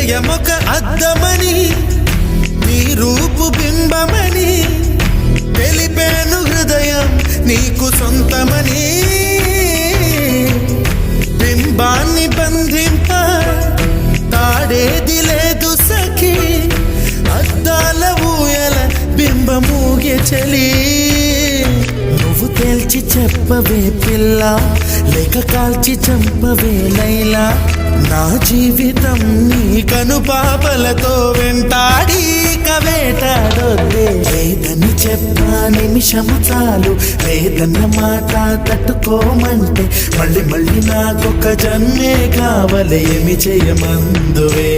హృదయమొక అద్దమని నీ రూపు బింబమని తెలిపేను హృదయం నీకు సొంతమని బింబాన్ని బంధింప తాడేది లేదు సఖి అద్దాల ఊయల బింబమూగే చలి నువ్వు తేల్చి చెప్పవే పిల్ల లేక కాల్చి చంపవే లైలా నా జీవితం నీ కనుపాపలతో వెంటాడి కవేటాడొద్దే లేదని చెప్పా నిమిషము చాలు లేదన్న మాట తట్టుకోమంటే మళ్ళీ మళ్ళీ నాకొక జన్మే కావలే ఏమి చేయమందువే